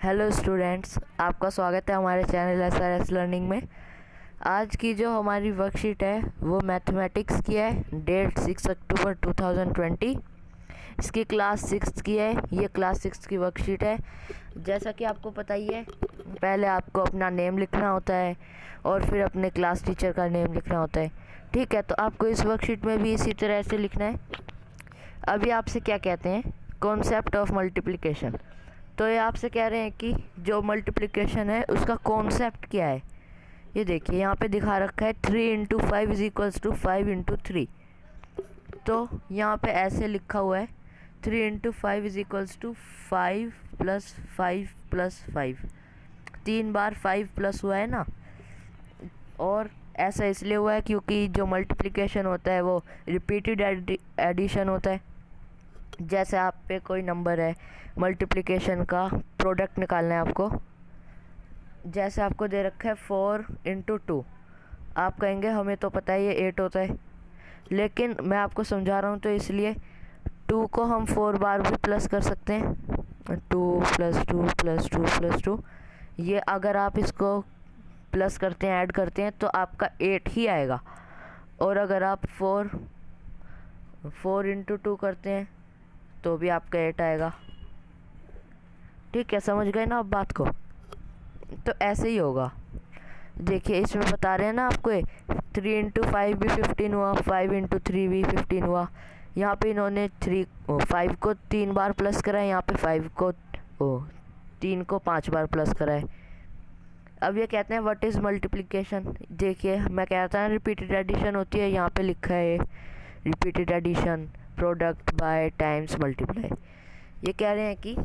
Hello students, आपका स्वागत है हमारे चैनल SRS लर्निंग में। आज की जो हमारी वर्कशीट है वो मैथमेटिक्स की है, डेट 6 अक्टूबर 2020। इसकी क्लास 6 की है। ये क्लास 6 की वर्कशीट है। जैसा कि आपको पता ही है, पहले आपको अपना नेम लिखना होता है और फिर अपने क्लास टीचर का नेम लिखना होता है। ठीक है, तो आपको इस वर्कशीट में भी इसी तरह से लिखना है। अभी आपसे क्या कहते हैं, कॉन्सेप्ट ऑफ मल्टीप्लिकेशन। तो ये आपसे कह रहे हैं कि जो मल्टीप्लिकेशन है उसका कॉन्सेप्ट क्या है। ये देखिए यहाँ पे दिखा रखा है 3 into 5 is equals to 5 into 3। तो यहाँ पे ऐसे लिखा हुआ है 3 into 5 is equals to 5 plus 5 plus 5। 3 बार 5 प्लस हुआ है ना, और ऐसा इसलिए हुआ है क्योंकि जो मल्टीप्लिकेशन होता है वो रिपीटेड एडिशन होता है। जैसे आप पे कोई नंबर है, मल्टीप्लिकेशन का प्रोडक्ट निकालना है आपको। जैसे आपको दे रखा है 4 इंटू 2, आप कहेंगे हमें तो पता है ये 8 होता है, लेकिन मैं आपको समझा रहा हूँ तो इसलिए 2 को हम 4 बार भी प्लस कर सकते हैं। 2 प्लस 2 प्लस 2 प्लस 2, ये अगर आप इसको प्लस करते हैं, ऐड करते हैं तो आपका 8 ही आएगा। और अगर आप 4 इंटू 2 करते हैं तो भी आपका 8 आएगा। ठीक है, समझ गए ना आप बात को। तो ऐसे ही होगा। देखिए इसमें बता रहे हैं ना आपको, 3 इंटू 5 भी 15 हुआ, 5 इंटू 3 भी 15 हुआ। यहाँ पे इन्होंने 5 को 3 बार प्लस करा है, यहाँ पे 3 को 5 बार प्लस करा है। अब ये कहते हैं व्हाट इज़ मल्टीप्लिकेशन। देखिए मैं कहता हूँ रिपीटेड एडिशन होती है, यहाँ पे लिखा है repeated addition, product by times multiply. ये कह रहे हैं कि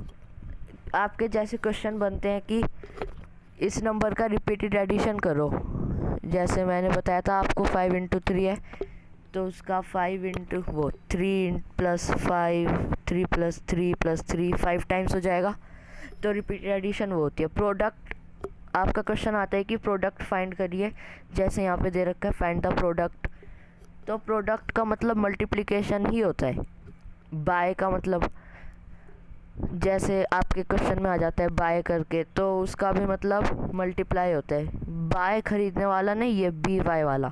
आपके जैसे क्वेश्चन बनते हैं कि इस नंबर का रिपीटेड एडिशन करो। जैसे मैंने बताया था आपको 5 इंटू 3 है, तो उसका 5 into 3 plus 5, 3 plus 3 plus 3, 5 times हो जाएगा। तो रिपीटेड एडिशन वो होती है। प्रोडक्ट, आपका क्वेश्चन आता है कि प्रोडक्ट फाइंड करिए। जैसे यहाँ पे दे रखा है फाइंड द प्रोडक्ट, तो प्रोडक्ट का मतलब मल्टीप्लिकेशन ही होता है। बाय का मतलब, जैसे आपके क्वेश्चन में आ जाता है बाय करके, तो उसका भी मतलब मल्टीप्लाई होता है। बाय खरीदने वाला नहीं, ये BY वाला।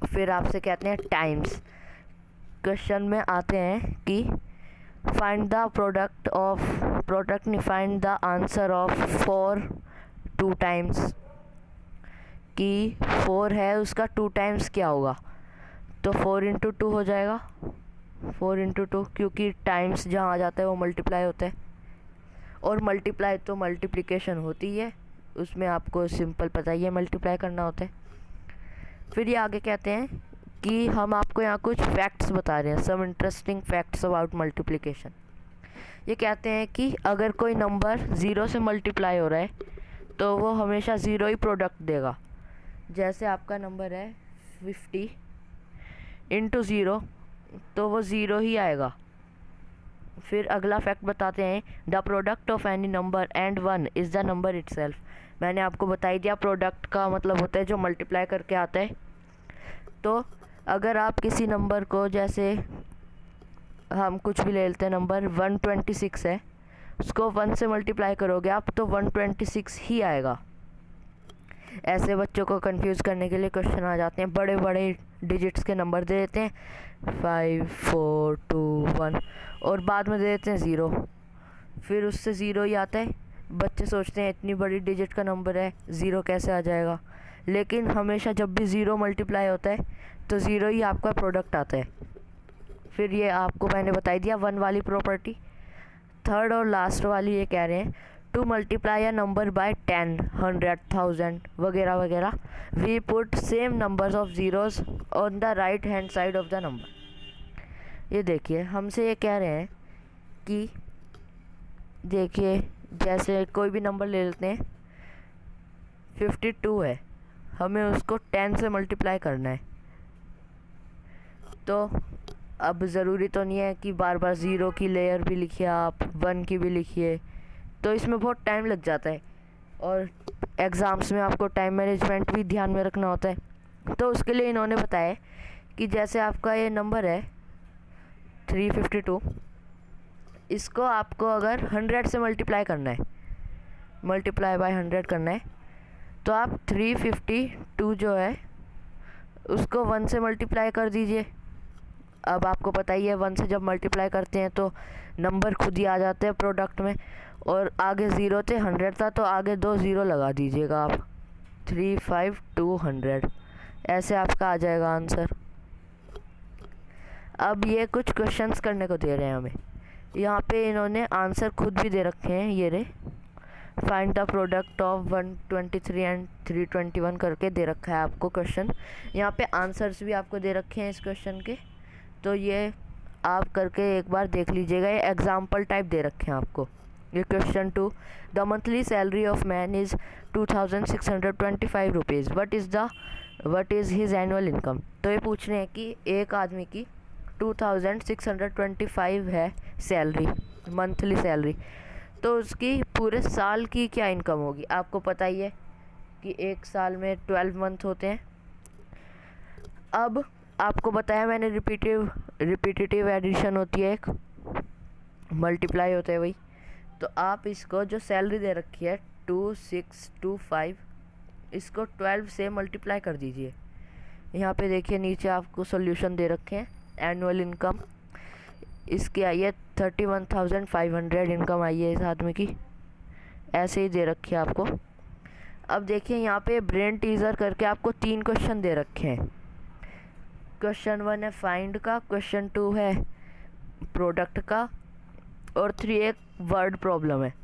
फिर आपसे कहते हैं टाइम्स। क्वेश्चन में आते हैं कि फाइंड द प्रोडक्ट नहीं, find the answer of 4 2 times. कि 4 है, उसका 2 टाइम्स क्या होगा, तो 4 इंटू 2 हो जाएगा। 4 इंटू 2, क्योंकि टाइम्स जहाँ आ जाता है वो मल्टीप्लाई होता है, और मल्टीप्लाई तो मल्टीप्लिकेशन होती है, उसमें आपको सिंपल पता ही है मल्टीप्लाई करना होता है। फिर ये आगे कहते हैं कि हम आपको यहाँ कुछ फैक्ट्स बता रहे हैं, some interesting facts about multiplication. ये कहते हैं कि अगर कोई नंबर 0 से मल्टीप्लाई हो रहा है तो वो हमेशा 0 ही प्रोडक्ट देगा। जैसे आपका नंबर है 50 इंटू 0, तो वो 0 ही आएगा। फिर अगला फैक्ट बताते हैं, the product of any number and 1 is the number itself. मैंने आपको बता ही दिया, प्रोडक्ट का मतलब होता है जो मल्टीप्लाई करके आता है। तो अगर आप किसी नंबर को, जैसे हम कुछ भी ले लेते हैं, नंबर 126 है, उसको 1 से मल्टीप्लाई करोगे आप तो 126 ही आएगा। ऐसे बच्चों को कंफ्यूज करने के लिए क्वेश्चन आ जाते हैं, बड़े बड़े डिजिट्स के नंबर दे देते हैं 5 4 2 1, और बाद में दे देते हैं 0, फिर उससे 0 ही आता है। बच्चे सोचते हैं इतनी बड़ी डिजिट का नंबर है, 0 कैसे आ जाएगा। लेकिन हमेशा जब भी 0 मल्टीप्लाई होता है तो 0 ही आपका प्रोडक्ट आता है। फिर ये आपको मैंने बता दिया 1 वाली प्रॉपर्टी। थर्ड और लास्ट वाली ये कह रहे हैं, to multiply a number by 10 100 1000 वगैरह वगैरह, we put same numbers of zeros on the right hand side of the number. ये देखिए हमसे ये कह रहे हैं कि देखिए जैसे कोई भी नंबर ले लेते हैं, 52 है, हमें उसको 10 से मल्टीप्लाई करना है। तो अब ज़रूरी तो नहीं है कि बार बार 0 की लेयर भी लिखिए, आप 1 की भी लिखिए, तो इसमें बहुत टाइम लग जाता है, और एग्ज़ाम्स में आपको टाइम मैनेजमेंट भी ध्यान में रखना होता है। तो उसके लिए इन्होंने बताया कि जैसे आपका ये नंबर है 352, इसको आपको अगर 100 से मल्टीप्लाई करना है, मल्टीप्लाई बाय 100 करना है, तो आप 352 जो है उसको 1 से मल्टीप्लाई कर दीजिए। अब आपको पता ही है 1 से जब मल्टीप्लाई करते हैं तो नंबर खुद ही आ जाते हैं प्रोडक्ट में, और आगे 0 थे 100 था तो आगे 2 0 लगा दीजिएगा आप। 35200 ऐसे आपका आ जाएगा आंसर। अब ये कुछ क्वेश्चंस करने को दे रहे हैं हमें। यहाँ पे इन्होंने आंसर खुद भी दे रखे हैं, ये रे find the product of 123 and 321 करके दे रखा है आपको क्वेश्चन। यहाँ पे आंसर्स भी आपको दे रखे हैं इस क्वेश्चन के, तो ये आप करके एक बार देख लीजिएगा। ये एग्जाम्पल टाइप दे रखे हैं आपको। ये question 2, the monthly salary of man is 2625 rupees, what is his annual income. तो ये पूछ रहे हैं कि एक आदमी की 2625 है सैलरी, मंथली सैलरी, तो उसकी पूरे साल की क्या इनकम होगी। आपको पता ही है कि एक साल में 12 मंथ होते हैं। अब आपको बताया मैंने रिपीटेटिव एडिशन होती है, एक मल्टीप्लाई होता है वही। तो आप इसको जो सैलरी दे रखी है 2625, इसको 12 से मल्टीप्लाई कर दीजिए। यहाँ पे देखिए नीचे आपको सॉल्यूशन दे रखे हैं। एनुअल इनकम इसकी आई है 31,500 इनकम आई है इस आदमी की, ऐसे ही दे रखी है आपको। अब देखिए यहाँ पे ब्रेन टीजर करके आपको 3 क्वेश्चन दे रखे हैं। क्वेश्चन 1 है फाइंड का, क्वेश्चन 2 है प्रोडक्ट का, और 3 एक वर्ड प्रॉब्लम है।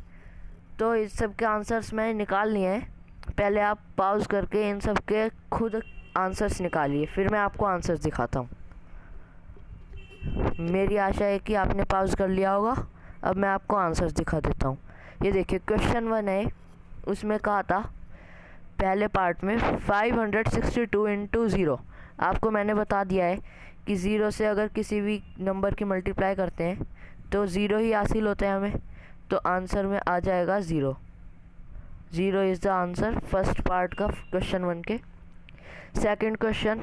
तो इस सब के आंसर्स मैंने निकाल लिए हैं। पहले आप पॉज करके इन सब के खुद आंसर्स निकालिए, फिर मैं आपको आंसर्स दिखाता हूँ। मेरी आशा है कि आपने पॉज कर लिया होगा। अब मैं आपको आंसर्स दिखा देता हूँ। ये देखिए क्वेश्चन 1 है, उसमें कहा था पहले पार्ट में 562 इंटू 0। आपको मैंने बता दिया है कि 0 से अगर किसी भी नंबर की मल्टीप्लाई करते हैं तो 0 ही हासिल होता है हमें, तो आंसर में आ जाएगा 0। 0 is the answer first part का क्वेश्चन 1 के। सेकंड क्वेश्चन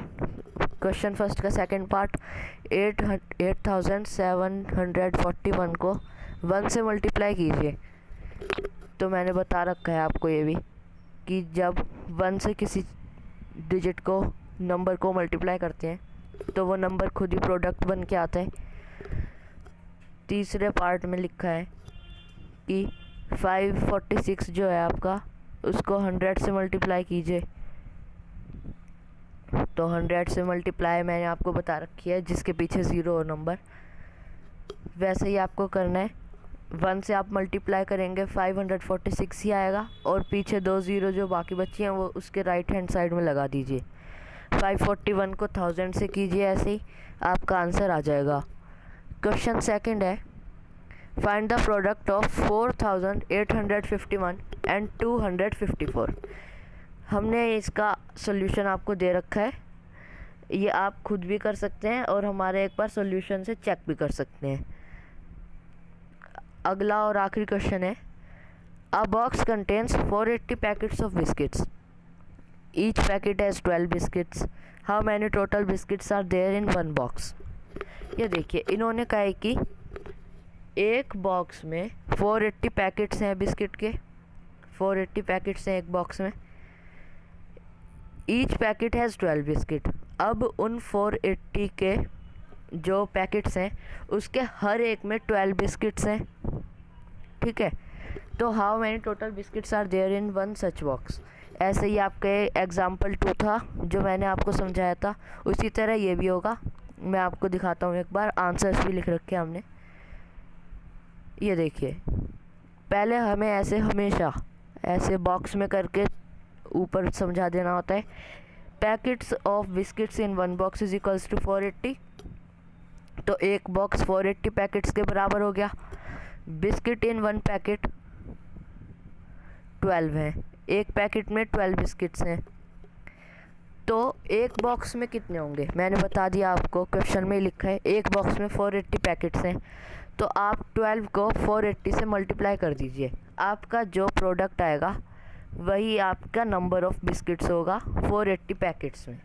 फर्स्ट का सेकंड पार्ट 8741 को 1 से मल्टीप्लाई कीजिए। तो मैंने बता रखा है आपको ये भी कि जब 1 से किसी डिजिट को नंबर को मल्टीप्लाई करते हैं तो वो नंबर खुद ही प्रोडक्ट बन के आता है। तीसरे पार्ट में लिखा है कि 546 जो है आपका, उसको 100 से मल्टीप्लाई कीजिए। तो 100 से मल्टीप्लाई मैंने आपको बता रखी है, जिसके पीछे 0 हो नंबर, वैसे ही आपको करना है। 1 से आप मल्टीप्लाई करेंगे 546 ही आएगा, और पीछे 2 0 जो बाकी बची हैं वो उसके राइट हैंड साइड में लगा दीजिए। 541 को 1000 से कीजिए, ऐसे ही आपका आंसर आ जाएगा। क्वेश्चन सेकंड है find the product of 4851 and 254। हमने इसका सॉल्यूशन आपको दे रखा है, ये आप खुद भी कर सकते हैं और हमारे एक बार सॉल्यूशन से चेक भी कर सकते हैं। अगला और आखिरी क्वेश्चन है a box contains 480 packets of biscuits, each packet has 12 biscuits, how many total biscuits are there in one box. ये देखिए इन्होंने कहा है कि एक बॉक्स में 480 पैकेट्स हैं बिस्किट के, 480 पैकेट्स हैं एक बॉक्स में, ईच पैकेट हैज़ 12 बिस्किट। अब उन 480 के जो पैकेट्स हैं उसके हर एक में 12 बिस्किट्स हैं, ठीक है। तो how many total biscuits are there in one such box. ऐसे ही आपके एग्जाम्पल 2 था जो मैंने आपको समझाया था, उसी तरह ये भी होगा। मैं आपको दिखाता हूँ एक बार, आंसर्स भी लिख रखे हैं हमने। ये देखिए पहले हमें ऐसे हमेशा ऐसे बॉक्स में करके ऊपर समझा देना होता है। Packets of biscuits in one box is equals to 480। तो एक बॉक्स 480 पैकेट्स के बराबर हो गया। बिस्किट इन वन पैकेट 12 हैं, एक पैकेट में 12 बिस्किट्स हैं। तो एक बॉक्स में कितने होंगे मैंने बता दिया आपको, क्वेश्चन में लिखा है एक बॉक्स में 480 पैकेट्स हैं। तो आप 12 को 480 से मल्टीप्लाई कर दीजिए, आपका जो प्रोडक्ट आएगा वही आपका नंबर ऑफ़ बिस्किट्स होगा 480 पैकेट्स में।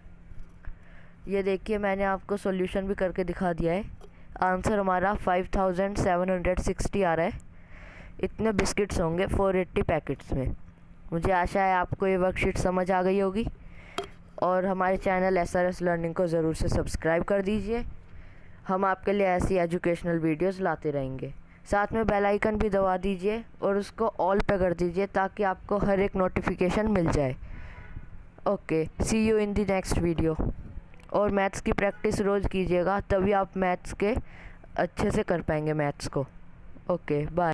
ये देखिए मैंने आपको सॉल्यूशन भी करके दिखा दिया है। आंसर हमारा 5760 आ रहा है। इतने बिस्किट्स होंगे 480 पैकेट्स में। मुझे आशा है आपको ये वर्कशीट समझ आ गई होगी और हमारे चैनल SRS लर्निंग को ज़रूर से सब्सक्राइब कर दीजिए। हम आपके लिए ऐसी एजुकेशनल वीडियोस लाते रहेंगे। साथ में बेल आइकन भी दबा दीजिए और उसको ऑल पे कर दीजिए ताकि आपको हर एक नोटिफिकेशन मिल जाए। Okay, see you in the next video. और मैथ्स की प्रैक्टिस रोज़ कीजिएगा, तभी आप मैथ्स के अच्छे से कर पाएंगे मैथ्स को। Okay, bye.